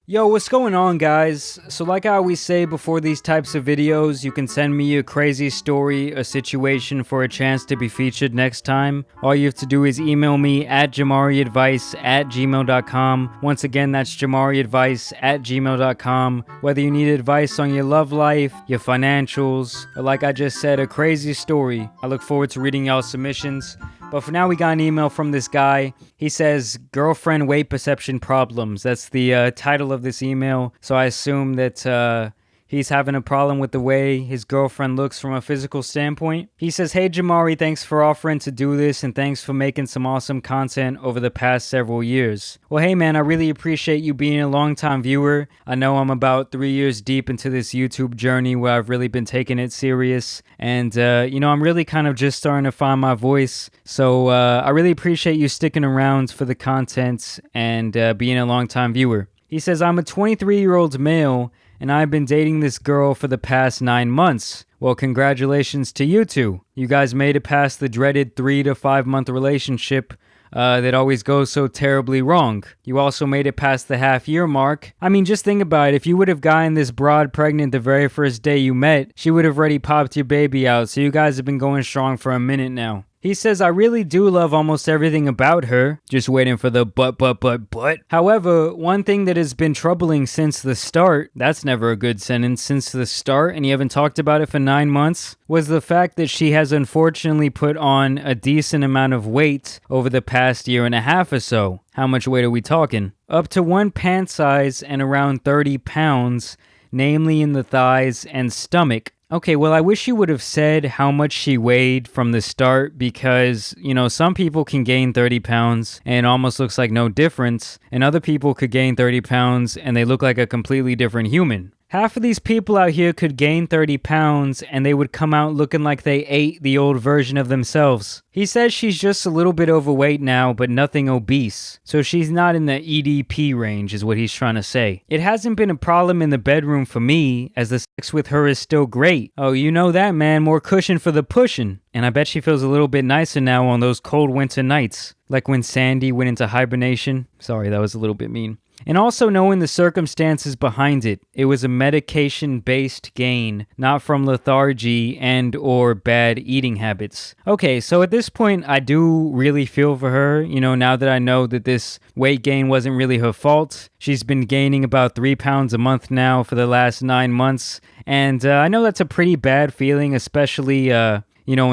Yo, what's going on, guys? So like I always say before these types of videos, you can send me a crazy story, a situation for a chance to be featured next time. All you have to do is email me at jamariadvice@gmail.com. Once again, that's jamariadvice@gmail.com. Whether you need advice on your love life, your financials, or like I just said, a crazy story, I look forward to reading y'all's submissions. But for now, we got an email from this guy. He says, girlfriend weight perception problems. That's the title of this email. So I assume that he's having a problem with the way his girlfriend looks from a physical standpoint. He says, hey Jamari, thanks for offering to do this and thanks for making some awesome content over the past several years. Well, hey man, I really appreciate you being a long-time viewer. I know I'm about 3 years deep into this YouTube journey where I've really been taking it serious. And, I'm really kind of just starting to find my voice. So I really appreciate you sticking around for the content and being a long-time viewer. He says, I'm a 23-year-old male and I've been dating this girl for the past 9 months. Well, congratulations to you two. You guys made it past the dreaded 3 to 5 month relationship that always goes so terribly wrong. You also made it past the half-year mark. I mean, just think about it. If you would have gotten this broad pregnant the very first day you met, she would have already popped your baby out, so you guys have been going strong for a minute now. He says, I really do love almost everything about her. Just waiting for the but. However, one thing that has been troubling since the start, that's never a good sentence, since the start, and you haven't talked about it for 9 months, was the fact that she has unfortunately put on a decent amount of weight over the past year and a half or so. How much weight are we talking? Up to one pant size and around 30 pounds, namely in the thighs and stomach. Okay, well, I wish you would have said how much she weighed from the start because, some people can gain 30 pounds and it almost looks like no difference, and other people could gain 30 pounds and they look like a completely different human. Half of these people out here could gain 30 pounds and they would come out looking like they ate the old version of themselves. He says she's just a little bit overweight now, but nothing obese. So she's not in the EDP range is what he's trying to say. It hasn't been a problem in the bedroom for me, as the sex with her is still great. Oh, you know that, man, more cushion for the pushing. And I bet she feels a little bit nicer now on those cold winter nights. Like when Sandy went into hibernation. Sorry, that was a little bit mean. And also knowing the circumstances behind it. It was a medication-based gain, not from lethargy and or bad eating habits. Okay, so at this point, I do really feel for her, now that I know that this weight gain wasn't really her fault. She's been gaining about 3 pounds a month now for the last 9 months. And I know that's a pretty bad feeling, especially in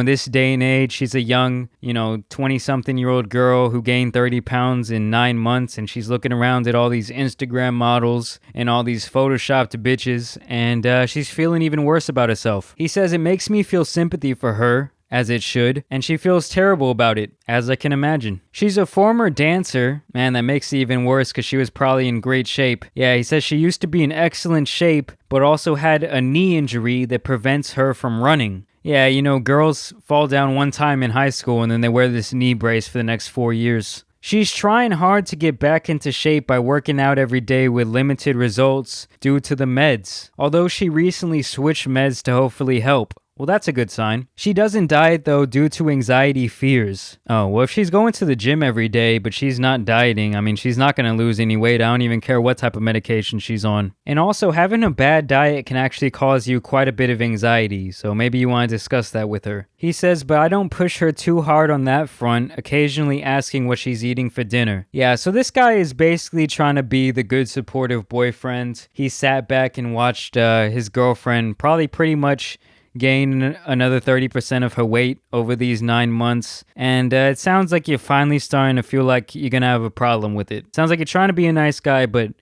this day and age. She's a young, 20-something-year-old girl who gained 30 pounds in 9 months, and she's looking around at all these Instagram models and all these photoshopped bitches, and she's feeling even worse about herself. He says it makes me feel sympathy for her, as it should, and she feels terrible about it, as I can imagine. She's a former dancer. Man, that makes it even worse because she was probably in great shape. Yeah, he says she used to be in excellent shape, but also had a knee injury that prevents her from running. Yeah, girls fall down one time in high school and then they wear this knee brace for the next 4 years. She's trying hard to get back into shape by working out every day with limited results due to the meds, although she recently switched meds to hopefully help. Well, that's a good sign. She doesn't diet, though, due to anxiety fears. Oh, well, if she's going to the gym every day, but she's not dieting, she's not going to lose any weight. I don't even care what type of medication she's on. And also, having a bad diet can actually cause you quite a bit of anxiety, so maybe you want to discuss that with her. He says, but I don't push her too hard on that front, occasionally asking what she's eating for dinner. Yeah, so this guy is basically trying to be the good, supportive boyfriend. He sat back and watched his girlfriend probably pretty much gain another 30% of her weight over these 9 months. And it sounds like you're finally starting to feel like you're going to have a problem with it. Sounds like you're trying to be a nice guy, but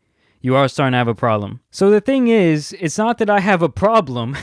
you are starting to have a problem. So the thing is, it's not that I have a problem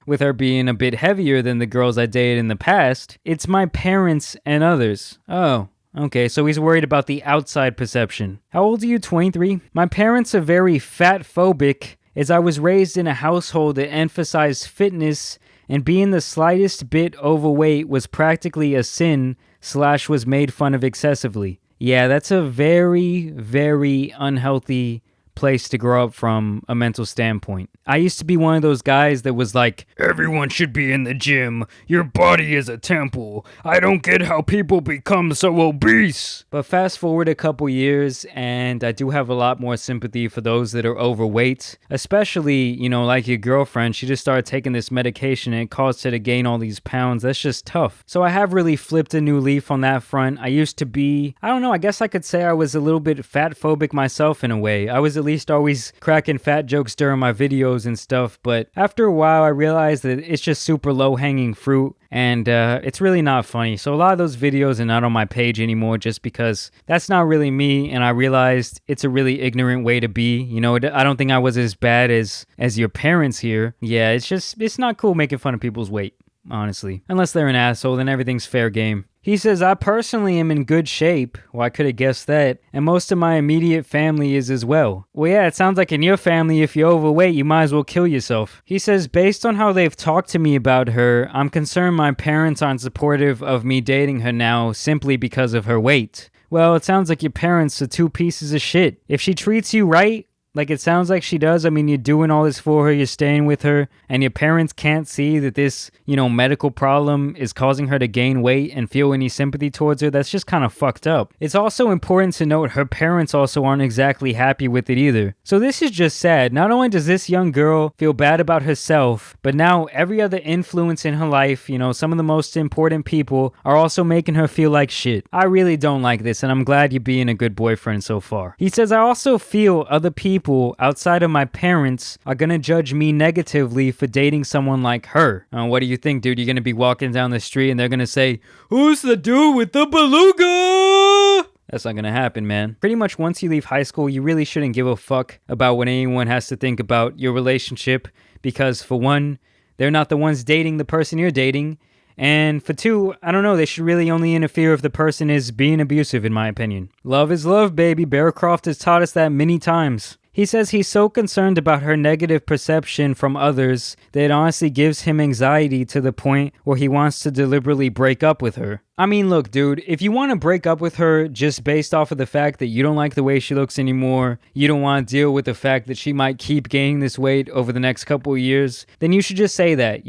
with her being a bit heavier than the girls I dated in the past. It's my parents and others. Oh. Okay, so he's worried about the outside perception. How old are you, 23? My parents are very fat-phobic, as I was raised in a household that emphasized fitness, and being the slightest bit overweight was practically a sin / was made fun of excessively. Yeah, that's a very, very unhealthy place to grow up from a mental standpoint. I used to be one of those guys that was like, everyone should be in the gym. Your body is a temple. I don't get how people become so obese. But fast forward a couple years, and I do have a lot more sympathy for those that are overweight, especially, like your girlfriend. She just started taking this medication and it caused her to gain all these pounds. That's just tough. So I have really flipped a new leaf on that front. I used to be, I don't know, I guess I could say I was a little bit fat phobic myself in a way. I was at least always cracking fat jokes during my videos and stuff, but after a while I realized that it's just super low hanging fruit, and it's really not funny. So a lot of those videos are not on my page anymore just because that's not really me, and I realized it's a really ignorant way to be. I don't think I was as bad as your parents here. Yeah, it's not cool making fun of people's weight, honestly. Unless they're an asshole, then everything's fair game. He says, I personally am in good shape. Well, I could have guessed that. And most of my immediate family is as well. Well, yeah, it sounds like in your family, if you're overweight, you might as well kill yourself. He says, based on how they've talked to me about her, I'm concerned my parents aren't supportive of me dating her now simply because of her weight. Well, it sounds like your parents are two pieces of shit. If she treats you right, like it sounds like she does. I mean, you're doing all this for her, you're staying with her, and your parents can't see that this, medical problem is causing her to gain weight and feel any sympathy towards her. That's just kind of fucked up. It's also important to note her parents also aren't exactly happy with it either. So this is just sad. Not only does this young girl feel bad about herself, but now every other influence in her life, some of the most important people are also making her feel like shit. I really don't like this, and I'm glad you're being a good boyfriend so far. He says, I also feel other people outside of my parents are gonna judge me negatively for dating someone like her. What do you think, dude? You're gonna be walking down the street and they're gonna say, who's the dude with the beluga? That's not gonna happen, man. Pretty much once you leave high school, you really shouldn't give a fuck about what anyone has to think about your relationship, because for one, they're not the ones dating the person you're dating. And for two, I don't know, they should really only interfere if the person is being abusive, in my opinion. Love is love, baby. Bearcroft has taught us that many times. He says he's so concerned about her negative perception from others that it honestly gives him anxiety to the point where he wants to deliberately break up with her. I mean, look, dude, if you want to break up with her just based off of the fact that you don't like the way she looks anymore, you don't want to deal with the fact that she might keep gaining this weight over the next couple of years, then you should just say that.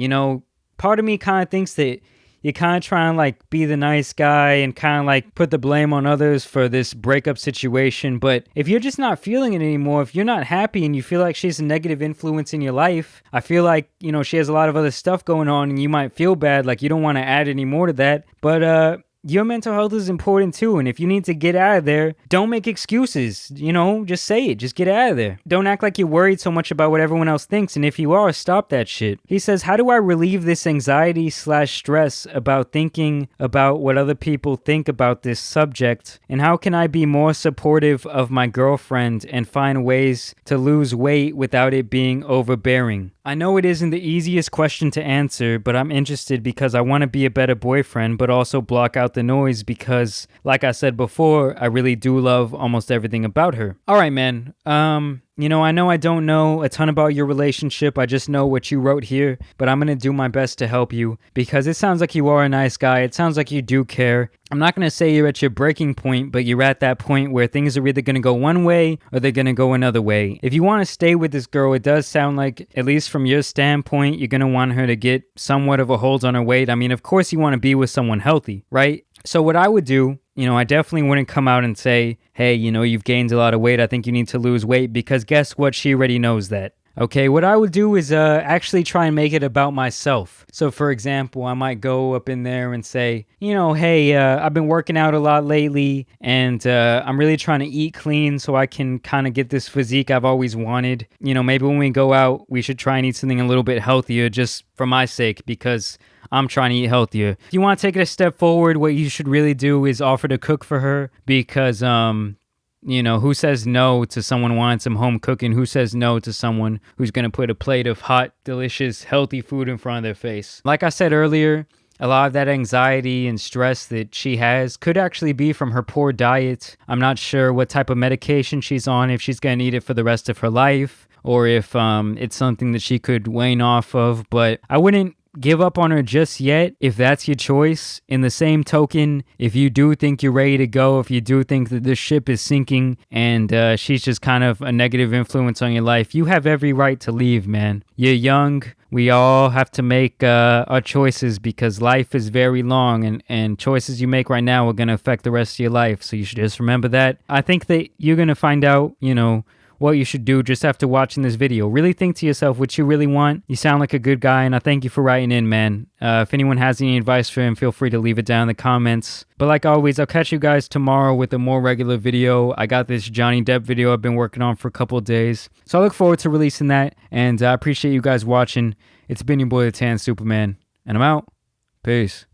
Part of me kind of thinks that you kind of try and be the nice guy and kind of put the blame on others for this breakup situation. But if you're just not feeling it anymore, if you're not happy and you feel like she's a negative influence in your life, I feel like, she has a lot of other stuff going on and you might feel bad, like you don't want to add any more to that. But, your mental health is important too, and if you need to get out of there, don't make excuses, just say it, just get out of there. Don't act like you're worried so much about what everyone else thinks, and if you are, stop that shit. He says, how do I relieve this anxiety/stress about thinking about what other people think about this subject, and how can I be more supportive of my girlfriend and find ways to lose weight without it being overbearing? I know it isn't the easiest question to answer, but I'm interested because I want to be a better boyfriend, but also block out the noise because, like I said before, I really do love almost everything about her. All right, man. I know I don't know a ton about your relationship. I just know what you wrote here, but I'm going to do my best to help you because it sounds like you are a nice guy. It sounds like you do care. I'm not going to say you're at your breaking point, but you're at that point where things are either going to go one way or they're going to go another way. If you want to stay with this girl, it does sound like, at least from your standpoint, you're going to want her to get somewhat of a hold on her weight. I mean, of course you want to be with someone healthy, right? So what I would do, I definitely wouldn't come out and say, hey, you've gained a lot of weight. I think you need to lose weight, because guess what? She already knows that. Okay, what I would do is actually try and make it about myself. So for example, I might go up in there and say, hey, I've been working out a lot lately and I'm really trying to eat clean so I can kind of get this physique I've always wanted. Maybe when we go out, we should try and eat something a little bit healthier just for my sake, because I'm trying to eat healthier. If you want to take it a step forward, what you should really do is offer to cook for her, because who says no to someone wanting some home cooking? Who says no to someone who's going to put a plate of hot, delicious, healthy food in front of their face? Like I said earlier, a lot of that anxiety and stress that she has could actually be from her poor diet. I'm not sure what type of medication she's on, if she's going to need it for the rest of her life, or if it's something that she could wane off of. But I wouldn't give up on her just yet if that's your choice. In the same token, if you do think you're ready to go, if you do think that this ship is sinking and she's just kind of a negative influence on your life, you have every right to leave, man. You're young. We all have to make our choices because life is very long, and choices you make right now are going to affect the rest of your life. So you should just remember that. I think that you're going to find out, what you should do just after watching this video. Really think to yourself what you really want. You sound like a good guy, and I thank you for writing in, man. If anyone has any advice for him, feel free to leave it down in the comments. But like always, I'll catch you guys tomorrow with a more regular video. I got this Johnny Depp video I've been working on for a couple of days. So I look forward to releasing that, and I appreciate you guys watching. It's been your boy, the Tan Superman, and I'm out. Peace.